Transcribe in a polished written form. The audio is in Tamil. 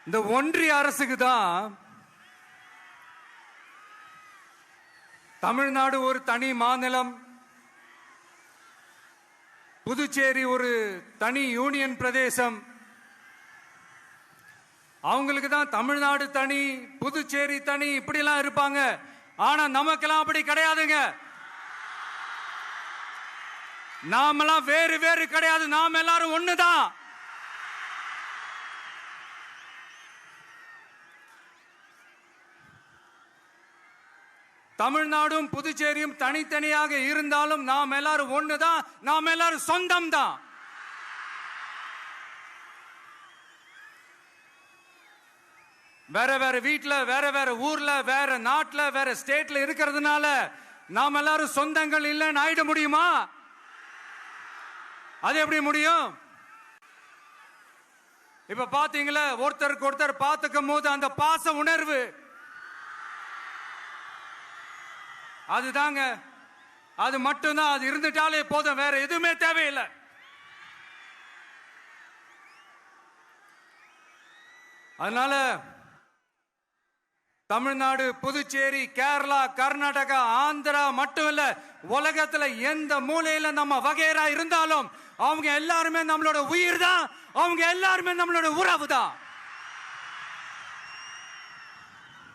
இந்த ஒன்றிய அரசுக்கு தான் தமிழ்நாடு ஒரு தனி மாநிலம், புதுச்சேரி ஒரு தனி யூனியன் பிரதேசம். அவங்களுக்கு தான் தமிழ்நாடு தனி, புதுச்சேரி தனி, இப்படிலாம் இருப்பாங்க. ஆனா நமக்கெல்லாம் அப்படி கிடையாதுங்க. நாமெல்லாம் வேறு வேறு கிடையாது. நாம் எல்லாரும் ஒண்ணுதான். தமிழ்நாடும் புதுச்சேரியும் தனித்தனியாக இருந்தாலும் நாம் எல்லாரும் ஒண்ணுதான். நாம் எல்லாரும் சொந்தம் தான். வேற வேற வீட்டுல, வேற வேற ஊர்ல, வேற நாட்டுல, வேற ஸ்டேட்ல இருக்கிறதுனால நாம் எல்லாரும் சொந்தங்கள் இல்லைன்னு ஆயிட முடியுமா? அது எப்படி முடியும்? இப்ப பாத்தீங்களா, ஒருத்தருக்கு ஒருத்தர் பார்த்துக்கும் போது அந்த பாச உணர்வு, அதுதாங்க, அது மட்டும்தான். அது இருந்துட்டாலே போதும், வேற எதுவுமே தேவையில்லை. அதனால தமிழ்நாடு, புதுச்சேரி, கேரளா, கர்நாடகா, ஆந்திரா மட்டும் இல்ல, உலகத்துல எந்த மூலையில நம்ம வகைரா இருந்தாலும் அவங்க எல்லாருமே நம்மளோட உயிர் தான். அவங்க எல்லாருமே நம்மளோட உறவு தான்.